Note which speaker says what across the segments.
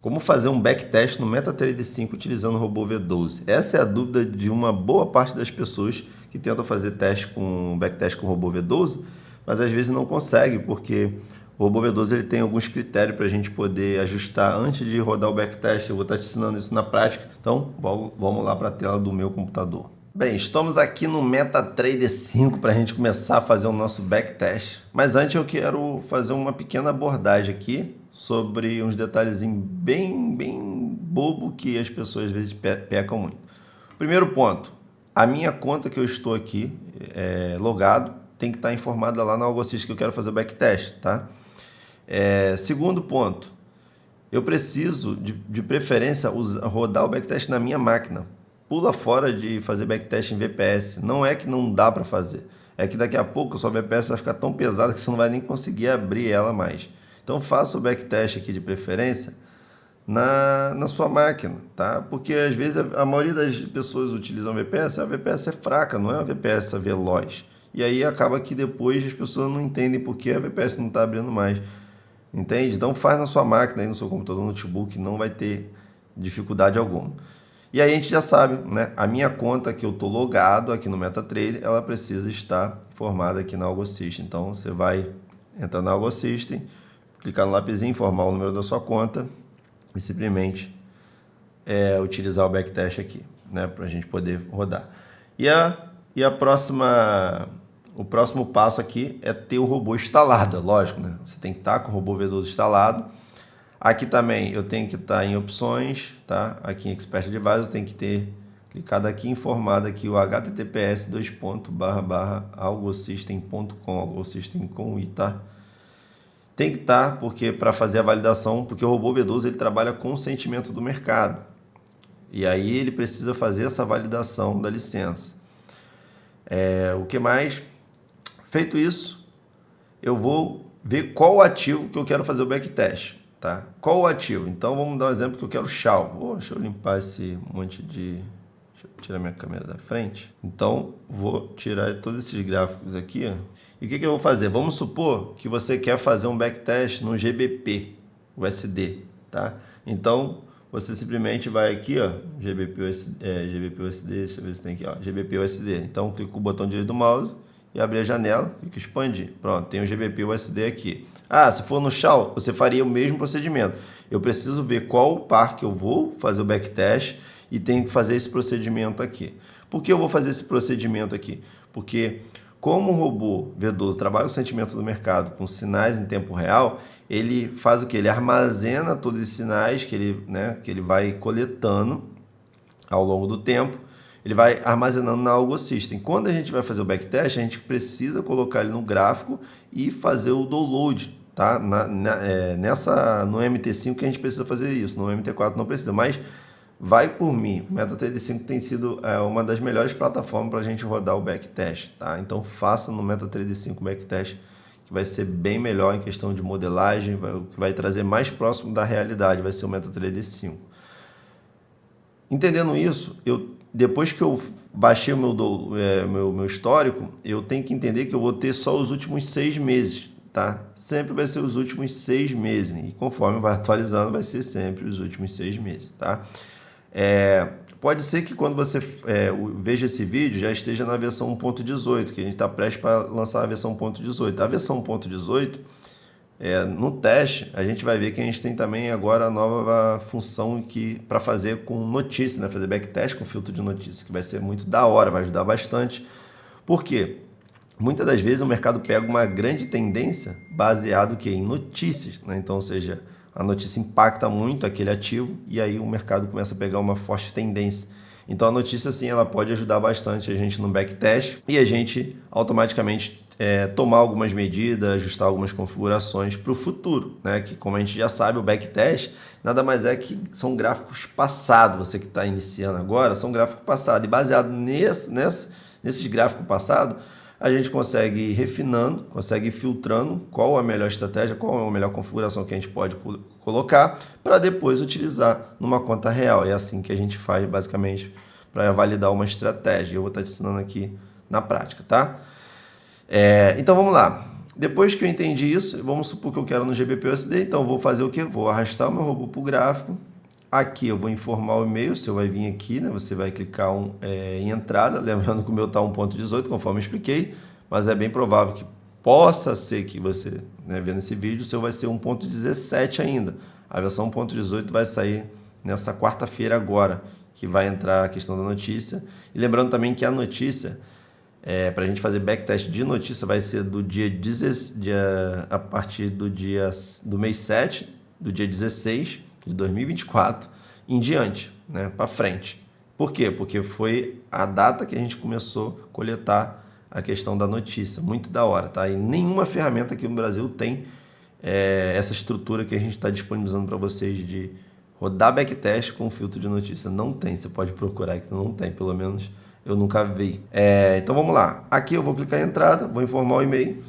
Speaker 1: Como fazer um backtest no MetaTrader 5 utilizando o robô V12? Essa é a dúvida de uma boa parte das pessoas que tentam fazer backtest com o robô V12, mas às vezes não consegue, porque o robô V12 ele tem alguns critérios para a gente poder ajustar antes de rodar o backtest. Eu vou estar te ensinando isso na prática, então vamos lá para a tela do meu computador. Bem, estamos aqui no MetaTrader 5 para a gente começar a fazer o nosso backtest, mas antes eu quero fazer uma pequena abordagem aqui sobre uns detalhezinhos bem bobo que as pessoas às vezes pecam muito. Primeiro ponto, a minha conta que eu estou aqui logado tem que estar informada lá na Algosys que eu quero fazer o backtest, tá? Segundo ponto, eu preciso de preferência rodar o backtest na minha máquina. Pula fora de fazer backtest em VPS. Não é que não dá para fazer, é que daqui a pouco a sua VPS vai ficar tão pesada que você não vai nem conseguir abrir ela mais. Então faça o backtest aqui de preferência na sua máquina, tá? Porque às vezes a maioria das pessoas utilizam VPS, a VPS é fraca, não é uma VPS veloz. E aí acaba que depois as pessoas não entendem por que a VPS não está abrindo mais. Entende? Então faz na sua máquina, aí no seu computador, notebook, não vai ter dificuldade alguma. E aí a gente já sabe, né? A minha conta que eu estou logado aqui no MetaTrader, ela precisa estar formada aqui na Algosys. Então você vai entrar na Algosys, clicar no lapisinho, informar o número da sua conta e simplesmente utilizar o backtest aqui, né? Para a gente poder rodar. O próximo passo aqui é ter o robô instalado, lógico, né? Você tem que estar com o robô V12 instalado. Aqui também eu tenho que estar em opções, tá? Aqui em Expert Advisor eu tenho que ter clicado aqui, informado aqui o https://algosystem.com, Algosystem com i, tá? Tem que estar, porque para fazer a validação, porque o robô V12 ele trabalha com o sentimento do mercado. E aí ele precisa fazer essa validação da licença. O que mais? Feito isso, eu vou ver qual ativo que eu quero fazer o backtest. Tá? Qual o ativo? Então vamos dar um exemplo que eu quero Shao. Deixa eu limpar esse monte de... Deixa eu tirar minha câmera da frente. Então vou tirar todos esses gráficos aqui. Ó. E o que eu vou fazer? Vamos supor que você quer fazer um backtest no GBP USD. Tá? Então você simplesmente vai aqui, ó, GBP USD, deixa eu ver se tem aqui, ó, GBP USD. Então clica com o botão direito do mouse e abrir a janela, clica em expandir. Pronto, tem o GBP USD aqui. Se for no Shao, você faria o mesmo procedimento. Eu preciso ver qual par que eu vou fazer o backtest e tenho que fazer esse procedimento aqui. Por que eu vou fazer esse procedimento aqui? Porque como o robô V12 trabalha o sentimento do mercado com sinais em tempo real, ele faz o que? Ele armazena todos os sinais que ele vai coletando ao longo do tempo. Ele vai armazenando na Algosys. Quando a gente vai fazer o backtest, a gente precisa colocar ele no gráfico e fazer o download. Tá? No MT5 que a gente precisa fazer isso, no MT4 não precisa, mas vai por mim. O MetaTrader 5 tem sido uma das melhores plataformas para a gente rodar o backtest. Tá? Então faça no MetaTrader 5 backtest, que vai ser bem melhor em questão de modelagem, o que vai trazer mais próximo da realidade, vai ser o MetaTrader 5. Entendendo isso, depois que eu baixei o meu histórico, eu tenho que entender que eu vou ter só os últimos 6 meses. Tá? Sempre vai ser os últimos 6 meses. E conforme vai atualizando, vai ser sempre os últimos 6 meses. Tá? Pode ser que quando você veja esse vídeo já esteja na versão 1.18, que a gente está prestes para lançar a versão 1.18. A versão 1.18, no teste, a gente vai ver que a gente tem também agora a nova função para fazer com notícia, né? Fazer backtest com filtro de notícia, que vai ser muito da hora, vai ajudar bastante. Por quê? Muitas das vezes o mercado pega uma grande tendência baseado em notícias, né? Então, ou seja, a notícia impacta muito aquele ativo e aí o mercado começa a pegar uma forte tendência. Então a notícia sim, ela pode ajudar bastante a gente no backtest e a gente automaticamente tomar algumas medidas, ajustar algumas configurações para o futuro, né? Que como a gente já sabe, o backtest nada mais é que são gráficos passados. Você que está iniciando agora, são gráficos passados e baseado nesses gráficos passados, a gente consegue ir refinando, consegue ir filtrando qual a melhor estratégia, qual a melhor configuração que a gente pode colocar para depois utilizar numa conta real. É assim que a gente faz basicamente para validar uma estratégia. Eu vou estar te ensinando aqui na prática, tá? Então vamos lá. Depois que eu entendi isso, vamos supor que eu quero no GBP-USD, então eu vou fazer o quê? Vou arrastar o meu robô para o gráfico. Aqui eu vou informar o e-mail, você vai vir aqui, né? Você vai clicar em entrada, lembrando que o meu está 1.18, conforme eu expliquei, mas é bem provável que possa ser que você, né, vendo esse vídeo, o seu vai ser 1.17 ainda. A versão 1.18 vai sair nessa quarta-feira agora, que vai entrar a questão da notícia. E lembrando também que a notícia, para a gente fazer backtest de notícia, vai ser do a partir do mês 7, do dia 16 de 2024 em diante, né, para frente. Por quê? Porque foi a data que a gente começou a coletar a questão da notícia. Muito da hora, tá? E nenhuma ferramenta aqui no Brasil tem essa estrutura que a gente está disponibilizando para vocês de rodar backtest com filtro de notícia. Não tem, você pode procurar que não tem, pelo menos eu nunca vi. Então vamos lá. Aqui eu vou clicar em entrada, vou informar o e-mail.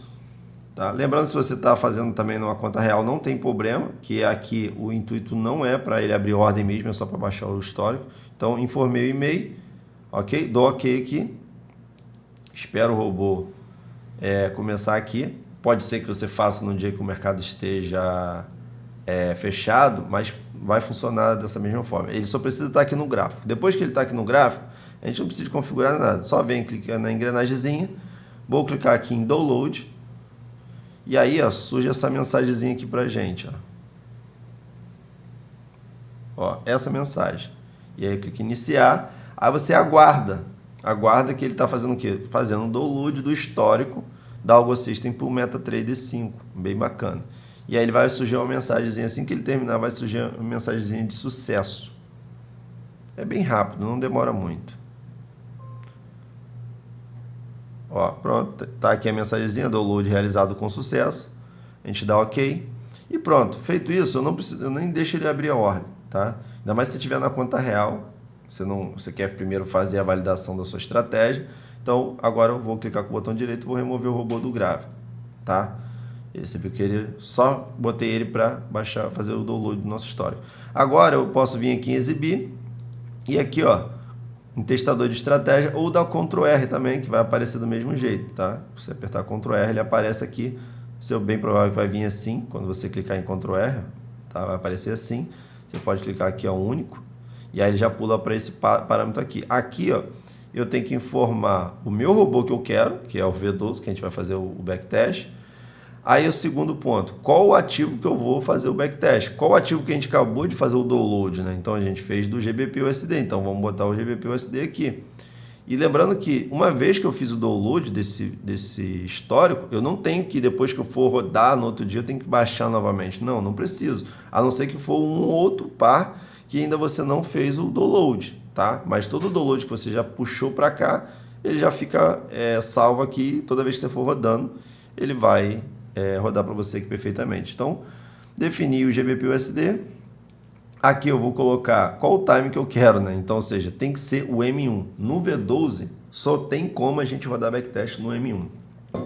Speaker 1: Tá? Lembrando, se você está fazendo também numa conta real, não tem problema, que aqui o intuito não é para ele abrir ordem mesmo, é só para baixar o histórico. Então, informei o e-mail, ok? Dou ok aqui, espero o robô começar aqui. Pode ser que você faça no dia que o mercado esteja fechado, mas vai funcionar dessa mesma forma. Ele só precisa estar aqui no gráfico. Depois que ele está aqui no gráfico, a gente não precisa configurar nada, só vem clicar na engrenagemzinha, vou clicar aqui em Download, e aí, ó, surge essa mensagenzinha aqui pra gente, ó, essa mensagem. E aí clica em iniciar, aí você aguarda que ele está fazendo o quê? Fazendo um download do histórico da Algo System para o MetaTrader 5, bem bacana. E aí ele vai surgir uma mensagenzinha, assim que ele terminar, vai surgir uma mensagenzinha de sucesso. É bem rápido, não demora muito. Ó, pronto, tá aqui a mensagenzinha, download realizado com sucesso. A gente dá OK e pronto. Feito isso, eu nem deixo ele abrir a ordem, tá? Ainda mais se você estiver na conta real, você quer primeiro fazer a validação da sua estratégia. Então, agora eu vou clicar com o botão direito e vou remover o robô do gráfico, tá? Você viu que só botei ele para baixar, fazer o download do nosso histórico. Agora eu posso vir aqui em exibir e aqui, ó, em testador de estratégia, ou dar Ctrl R também, que vai aparecer do mesmo jeito, tá? Se você apertar Ctrl R, ele aparece aqui. Seu bem provável que vai vir assim, quando você clicar em Ctrl R, tá? Vai aparecer assim. Você pode clicar aqui, ó, único, e aí ele já pula para esse parâmetro aqui. Aqui, ó, eu tenho que informar o meu robô que eu quero, que é o V12, que a gente vai fazer o backtest. Aí o segundo ponto, qual o ativo que eu vou fazer o backtest? Qual o ativo que a gente acabou de fazer o download, né? Então a gente fez do GBP-USD, então vamos botar o GBP-USD aqui. E lembrando que uma vez que eu fiz o download desse histórico, eu não tenho que, depois que eu for rodar no outro dia, eu tenho que baixar novamente. Não, não preciso. A não ser que for um outro par que ainda você não fez o download, tá? Mas todo o download que você já puxou para cá, ele já fica salvo aqui. Toda vez que você for rodando, ele vai rodar para você aqui perfeitamente. Então, defini o GBP-USD. Aqui eu vou colocar qual o time que eu quero, né? Então, ou seja, tem que ser o M1. No V12, só tem como a gente rodar backtest no M1,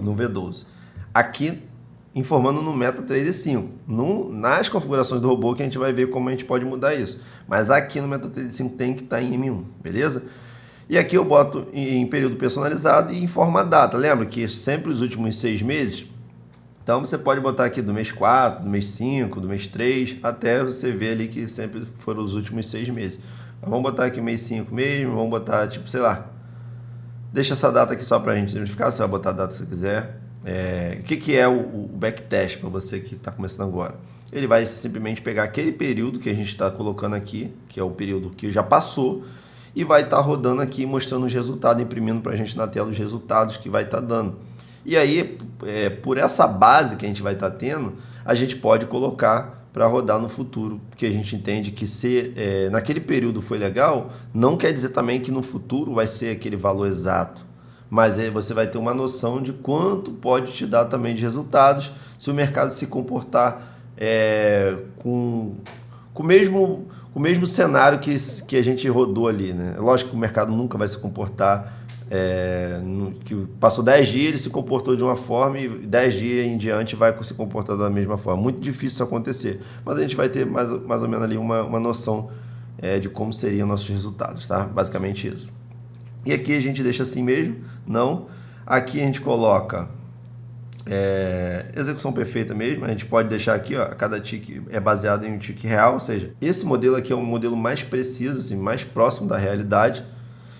Speaker 1: no V12. Aqui, informando no MetaTrader 5. Nas configurações do robô que a gente vai ver como a gente pode mudar isso. Mas aqui no MetaTrader 5 tem que estar em M1, beleza? E aqui eu boto em período personalizado e informo a data. Lembra que sempre os últimos 6 meses... Então, você pode botar aqui do mês 4, do mês 5, do mês 3, até você ver ali que sempre foram os últimos 6 meses. Mas vamos botar aqui mês 5 mesmo, vamos botar, tipo, sei lá. Deixa essa data aqui só para a gente identificar, você vai botar a data que você quiser. O que é o backtest para você que está começando agora? Ele vai simplesmente pegar aquele período que a gente está colocando aqui, que é o período que já passou, e vai estar rodando aqui, mostrando os resultados, imprimindo para a gente na tela os resultados que vai estar dando. E aí, por essa base que a gente vai estar tendo, a gente pode colocar para rodar no futuro, porque a gente entende que se naquele período foi legal, não quer dizer também que no futuro vai ser aquele valor exato, mas aí você vai ter uma noção de quanto pode te dar também de resultados se o mercado se comportar com o mesmo cenário que a gente rodou ali, né? Lógico que o mercado nunca vai se comportar que passou 10 dias, ele se comportou de uma forma e 10 dias em diante vai se comportar da mesma forma. Muito difícil isso acontecer, mas a gente vai ter mais ou menos ali uma noção de como seriam nossos resultados, tá? Basicamente isso. E aqui a gente deixa assim mesmo, não. Aqui a gente coloca execução perfeita mesmo, a gente pode deixar aqui, ó, cada tique é baseado em um tique real, ou seja, esse modelo aqui é um modelo mais preciso, assim, mais próximo da realidade.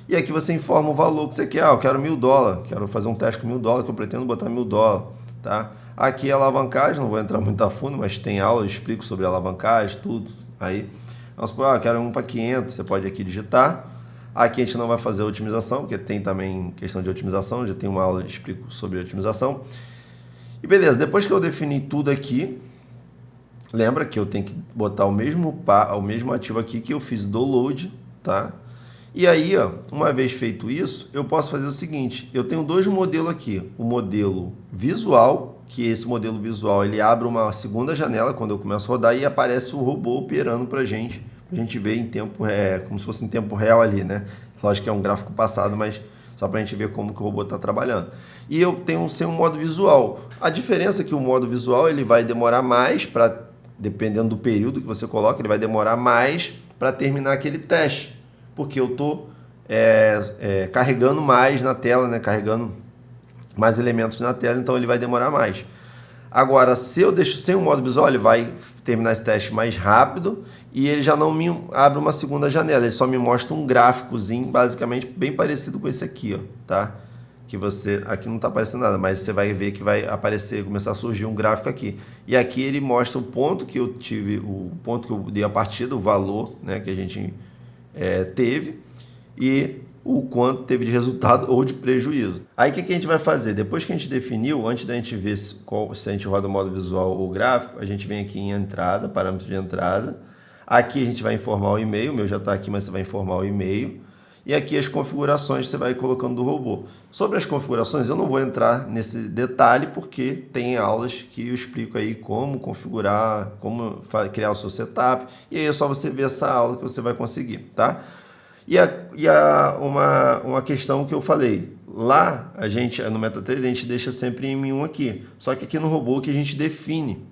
Speaker 1: E aqui você informa o valor que você quer. Eu quero $1.000, quero fazer um teste com $1.000, que eu pretendo botar $1.000, tá? Aqui é alavancagem, não vou entrar muito a fundo, mas tem aula, eu explico sobre alavancagem, tudo. Aí, vamos supor, eu quero um para 500, você pode aqui digitar. Aqui a gente não vai fazer otimização, porque tem também questão de otimização, já tem uma aula que explico sobre otimização. E beleza, depois que eu defini tudo aqui, lembra que eu tenho que botar o mesmo ativo aqui que eu fiz download, tá? E aí, ó, uma vez feito isso, eu posso fazer o seguinte, eu tenho dois modelos aqui, o modelo visual, que esse modelo visual ele abre uma segunda janela quando eu começo a rodar e aparece o robô operando pra gente ver em tempo, como se fosse em tempo real ali, né? Lógico que é um gráfico passado, mas só pra gente ver como que o robô está trabalhando. E eu tenho sem um modo visual. A diferença é que o modo visual ele vai demorar mais para, dependendo do período que você coloca, ele vai demorar mais para terminar aquele teste. Porque eu estou carregando mais na tela, né? Carregando mais elementos na tela, então ele vai demorar mais. Agora, se eu deixo sem o modo visual, ele vai terminar esse teste mais rápido e ele já não me abre uma segunda janela, ele só me mostra um gráficozinho, basicamente bem parecido com esse aqui, ó, tá? Que você, aqui não está aparecendo nada, mas você vai ver que vai aparecer, começar a surgir um gráfico aqui. E aqui ele mostra o ponto que eu tive, o ponto que eu dei a partida, o valor, né, que a gente teve e o quanto teve de resultado ou de prejuízo. Aí o que a gente vai fazer? Depois que a gente definiu, antes da gente ver se a gente roda o modo visual ou gráfico, a gente vem aqui em entrada, parâmetros de entrada. Aqui a gente vai informar o e-mail, o meu já está aqui, mas você vai informar o e-mail. E aqui as configurações que você vai colocando do robô. Sobre as configurações, eu não vou entrar nesse detalhe, porque tem aulas que eu explico aí como configurar, como criar o seu setup. E aí é só você ver essa aula que você vai conseguir, tá? Uma questão que eu falei, lá a gente, no MetaTrader, a gente deixa sempre em M1 aqui, só que aqui no robô que a gente define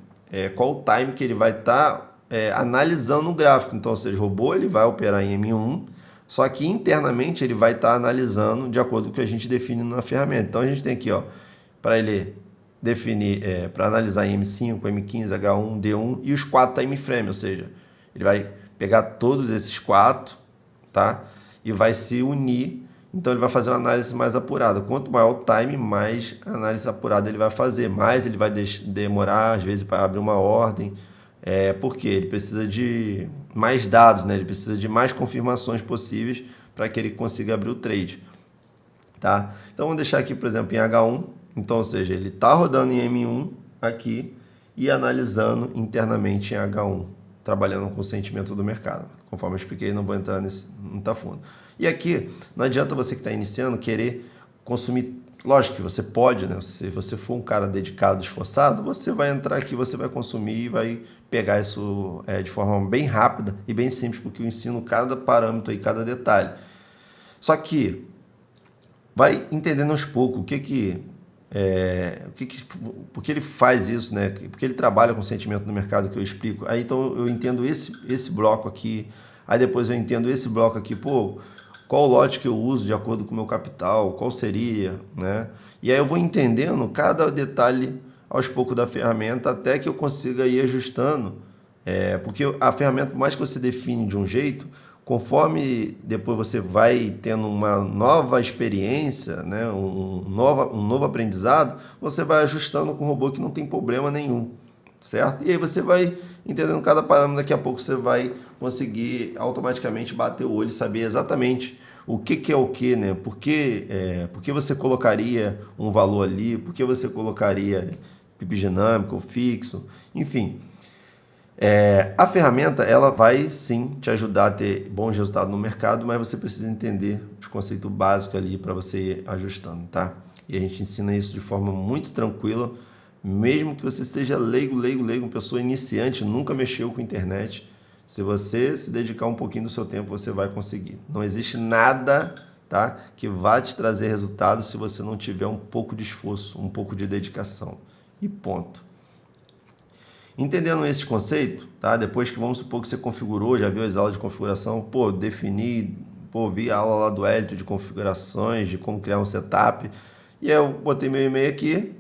Speaker 1: qual o time que ele vai estar analisando o gráfico, então, ou seja, o robô ele vai operar em M1, só que internamente ele vai estar analisando de acordo com o que a gente define na ferramenta. Então a gente tem aqui, ó, para ele definir, para analisar em M5, M15, H1, D1 e os 4 time frame, ou seja, ele vai pegar todos esses 4, tá? E vai se unir, então ele vai fazer uma análise mais apurada. Quanto maior o time, mais análise apurada ele vai fazer, mais ele vai demorar, às vezes, para abrir uma ordem, porque ele precisa de mais dados, né? Ele precisa de mais confirmações possíveis para que ele consiga abrir o trade, tá? Então vamos deixar aqui, por exemplo, em H1, então, ou seja, ele está rodando em M1 aqui e analisando internamente em H1, trabalhando com o sentimento do mercado. Conforme eu expliquei, não vou entrar nesse, não está fundo. E aqui, não adianta você que está iniciando querer consumir. Lógico que você pode, né? Se você for um cara dedicado, esforçado, você vai entrar aqui, você vai consumir e vai pegar isso de forma bem rápida e bem simples, porque eu ensino cada parâmetro e cada detalhe. Só que vai entendendo aos poucos porque ele faz isso, né? Porque ele trabalha com o sentimento do mercado que eu explico. Aí então eu entendo esse bloco aqui, aí depois eu entendo esse bloco aqui, pô, qual lote que eu uso de acordo com o meu capital, qual seria, né? E aí eu vou entendendo cada detalhe aos poucos da ferramenta até que eu consiga ir ajustando, porque a ferramenta, por mais que você define de um jeito, conforme depois você vai tendo uma nova experiência, né, um novo aprendizado, você vai ajustando com o robô que não tem problema nenhum, certo? E aí você vai entendendo cada parâmetro, daqui a pouco você vai conseguir automaticamente bater o olho e saber exatamente o que é o que, né? Por que você colocaria um valor ali, por que você colocaria PIB dinâmico ou fixo, enfim. A ferramenta ela vai sim te ajudar a ter bons resultados no mercado, mas você precisa entender os conceitos básicos ali para você ir ajustando, tá? E a gente ensina isso de forma muito tranquila, mesmo que você seja leigo, uma pessoa iniciante, nunca mexeu com internet. Se você se dedicar um pouquinho do seu tempo, você vai conseguir. Não existe nada, tá, que vá te trazer resultado se você não tiver um pouco de esforço, um pouco de dedicação. E ponto. Entendendo esse conceito, tá? Depois que vamos supor que você configurou, já viu as aulas de configuração, vi a aula lá do Hélito de configurações, de como criar um setup, e aí eu botei meu e-mail aqui,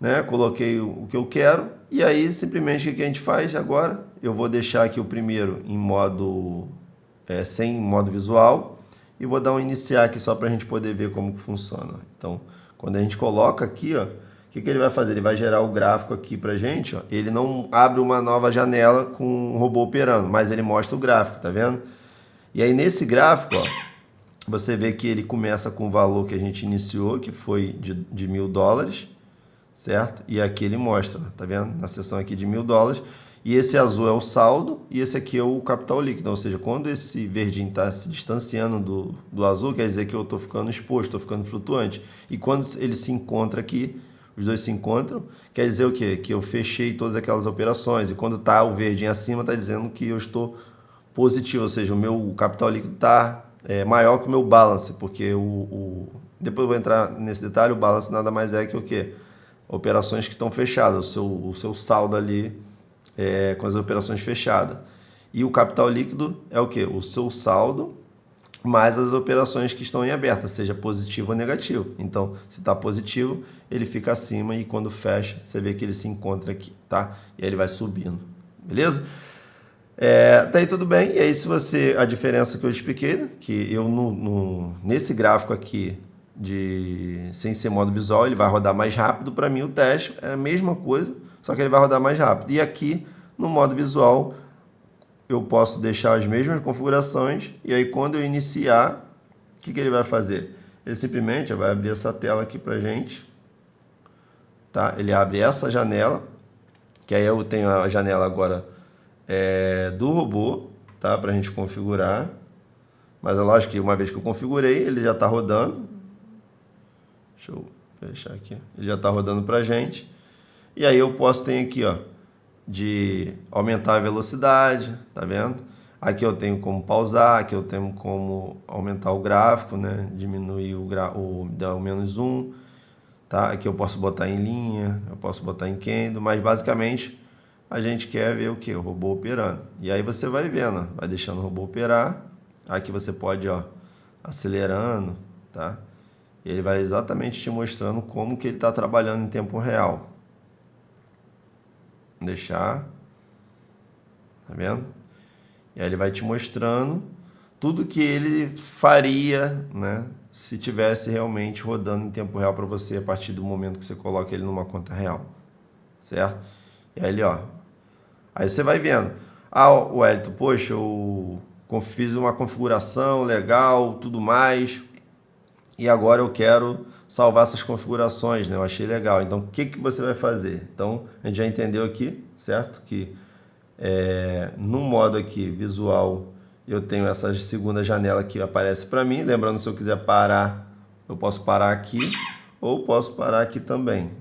Speaker 1: né? Coloquei o que eu quero e aí simplesmente o que a gente faz agora? Eu vou deixar aqui o primeiro em modo sem modo visual e vou dar um iniciar aqui só para a gente poder ver como que funciona. Então, quando a gente coloca aqui, ó, o que ele vai fazer? Ele vai gerar o gráfico aqui para a gente. Ó. Ele não abre uma nova janela com o robô operando, mas ele mostra o gráfico, tá vendo? E aí nesse gráfico, ó, você vê que ele começa com o valor que a gente iniciou, que foi de $1.000, certo? E aqui ele mostra, tá vendo? Na seção aqui de $1.000. E esse azul é o saldo e esse aqui é o capital líquido. Ou seja, quando esse verdinho está se distanciando do azul, quer dizer que eu estou ficando exposto, estou ficando flutuante. E quando ele se encontra aqui, os dois se encontram, quer dizer o quê? Que eu fechei todas aquelas operações. E quando está o verdinho acima, está dizendo que eu estou positivo. Ou seja, o meu capital líquido está maior que o meu balance. Porque depois eu vou entrar nesse detalhe, o balance nada mais é que o quê? Operações que estão fechadas, o seu saldo ali com as operações fechadas. E o capital líquido é o quê? O seu saldo mais as operações que estão em aberta, seja positivo ou negativo. Então, se está positivo, ele fica acima e quando fecha, você vê que ele se encontra aqui, tá? E aí ele vai subindo, beleza? Tá aí tudo bem. E aí, se você... A diferença que eu expliquei, né? Que eu nesse gráfico aqui, sem ser modo visual, ele vai rodar mais rápido. Para mim, o teste é a mesma coisa, só que ele vai rodar mais rápido. E aqui, no modo visual, eu posso deixar as mesmas configurações. E aí, quando eu iniciar, o que ele vai fazer? Ele simplesmente vai abrir essa tela aqui para gente. Tá? Ele abre essa janela, que aí eu tenho a janela agora do robô, tá? Para a gente configurar. Mas é lógico que uma vez que eu configurei, ele já está rodando. Deixa eu fechar aqui. Ele já está rodando para a gente. E aí eu posso ter aqui, ó, de aumentar a velocidade, tá vendo? Aqui eu tenho como pausar, aqui eu tenho como aumentar o gráfico, né? Diminuir dar o menos zoom, tá? Aqui eu posso botar em linha, eu posso botar em candle, mas basicamente a gente quer ver o que? O robô operando. E aí você vai vendo, vai deixando o robô operar. Aqui você pode, ó, acelerando, tá? E ele vai exatamente te mostrando como que ele está trabalhando em tempo real. Vou deixar, tá vendo? E aí ele vai te mostrando tudo que ele faria, né? Se tivesse realmente rodando em tempo real para você a partir do momento que você coloca ele numa conta real, certo? E aí ele, ó, aí você vai vendo. Ah, Wellington, poxa, eu fiz uma configuração legal, tudo mais, e agora eu quero salvar essas configurações, né? Eu achei legal. Então, o que você vai fazer? Então, a gente já entendeu aqui, certo? Que no modo aqui, visual, eu tenho essa segunda janela que aparece para mim. Lembrando, se eu quiser parar, eu posso parar aqui, ou posso parar aqui também,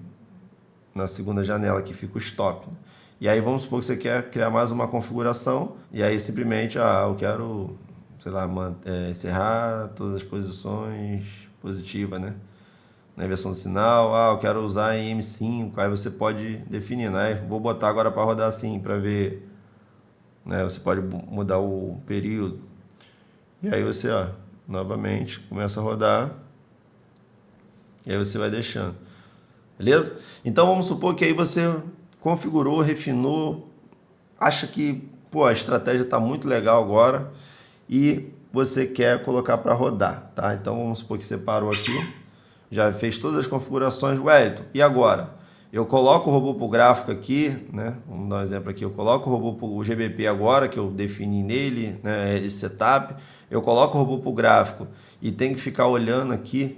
Speaker 1: na segunda janela que fica o stop, né? E aí vamos supor que você quer criar mais uma configuração, e aí simplesmente, eu quero, sei lá, encerrar todas as posições positivas, né? Na inversão do sinal, eu quero usar em M5, aí você pode definir, né? Vou botar agora para rodar assim, para ver, né? Você pode mudar o período. E aí você, ó, novamente, começa a rodar, e aí você vai deixando. Beleza? Então vamos supor que aí você configurou, refinou, acha que a estratégia está muito legal agora e você quer colocar para rodar, tá? Então vamos supor que você parou aqui, já fez todas as configurações, Wellington, e agora? Eu coloco o robô para o gráfico aqui, né? Vamos dar um exemplo aqui, eu coloco o robô para o GBP agora, que eu defini nele, né, esse setup, eu coloco o robô para o gráfico e tenho que ficar olhando aqui.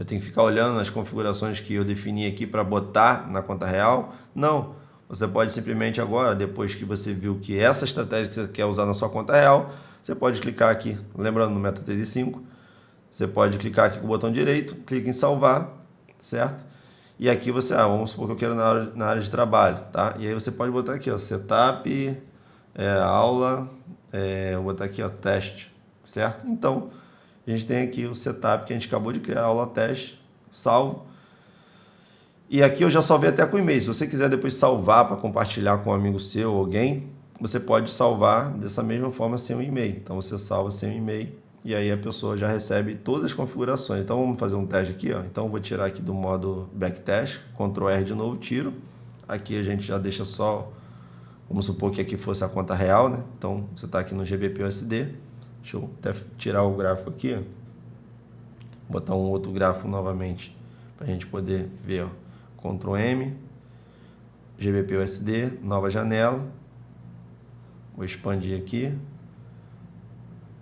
Speaker 1: Eu tenho que ficar olhando as configurações que eu defini aqui para botar na conta real? Não. Você pode simplesmente agora, depois que você viu que essa estratégia que você quer usar na sua conta real, você pode clicar aqui, lembrando no MetaTrader 5, você pode clicar aqui com o botão direito, clica em salvar, certo? E aqui você, vamos supor que eu quero na área de trabalho, tá? E aí você pode botar aqui, ó, setup, aula, vou botar aqui, ó, teste, certo? Então, a gente tem aqui o setup que a gente acabou de criar, aula teste, salvo. E aqui eu já salvei até com e-mail. Se você quiser depois salvar para compartilhar com um amigo seu ou alguém, você pode salvar dessa mesma forma sem um e-mail. Então você salva sem um e-mail e aí a pessoa já recebe todas as configurações. Então vamos fazer um teste aqui, ó. Então eu vou tirar aqui do modo backtest, Ctrl R de novo, tiro. Aqui a gente já deixa só, vamos supor que aqui fosse a conta real, né? Então você está aqui no GBP USD. Deixa eu até tirar o gráfico aqui, ó. Botar um outro gráfico novamente para a gente poder ver, ó. Ctrl M, GBP USD, nova janela. Vou expandir aqui.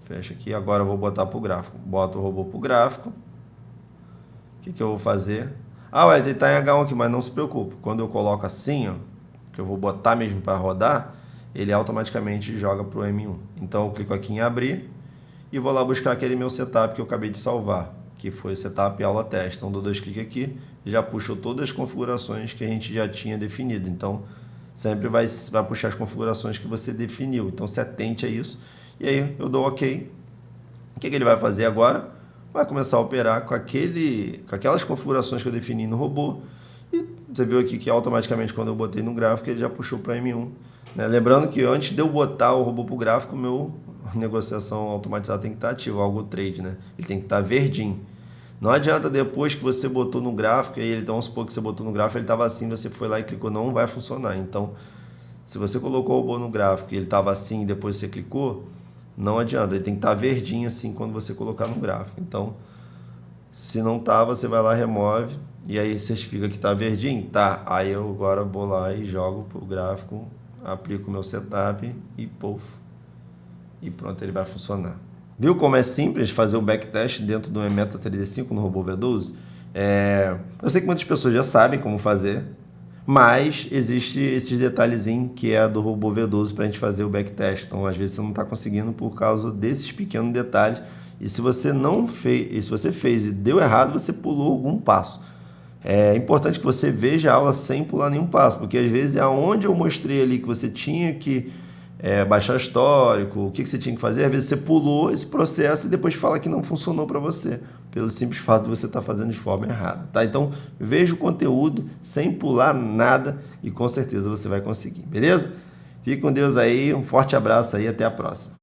Speaker 1: Fecha aqui. Agora eu vou botar para o gráfico. Boto o robô para o gráfico. O que eu vou fazer? Ah, ué, ele está em H1 aqui, mas não se preocupe. Quando eu coloco assim, ó, que eu vou botar mesmo para rodar, ele automaticamente joga para o M1. Então eu clico aqui em abrir e vou lá buscar aquele meu setup que eu acabei de salvar, que foi setup aula teste. Então dou 2 cliques aqui e já puxou todas as configurações que a gente já tinha definido. Então sempre vai puxar as configurações que você definiu. Então se atente a isso. E aí eu dou OK. O que ele vai fazer agora? Vai começar a operar com aquelas configurações que eu defini no robô. E você viu aqui que automaticamente quando eu botei no gráfico ele já puxou para M1. Né? Lembrando que antes de eu botar o robô para o gráfico, meu negociação automatizada tem que estar ativa, algo trade, né? Ele tem que estar verdinho. Não adianta depois que você botou no gráfico, aí vamos supor que você botou no gráfico, ele estava assim, você foi lá e clicou, não vai funcionar. Então, se você colocou o robô no gráfico e ele estava assim e depois você clicou, não adianta, ele tem que estar verdinho assim quando você colocar no gráfico. Então, se não tá, você vai lá, remove, e aí certifica que está verdinho? Tá, aí eu agora vou lá e jogo para o gráfico, aplico o meu setup e puff, e pronto, ele vai funcionar. Viu como é simples fazer o backtest dentro do MetaTrader 5 no robô V12? Eu sei que muitas pessoas já sabem como fazer, mas existe esses detalhezinhos que é do robô V12 para a gente fazer o backtest. Então, às vezes você não está conseguindo por causa desses pequenos detalhes. E se você não fez, e se você fez e deu errado, você pulou algum passo. É importante que você veja a aula sem pular nenhum passo, porque às vezes é onde eu mostrei ali que você tinha que baixar histórico, o que você tinha que fazer, às vezes você pulou esse processo e depois fala que não funcionou para você, pelo simples fato de você estar fazendo de forma errada. Tá? Então, veja o conteúdo sem pular nada e com certeza você vai conseguir, beleza? Fique com Deus aí, um forte abraço aí, até a próxima.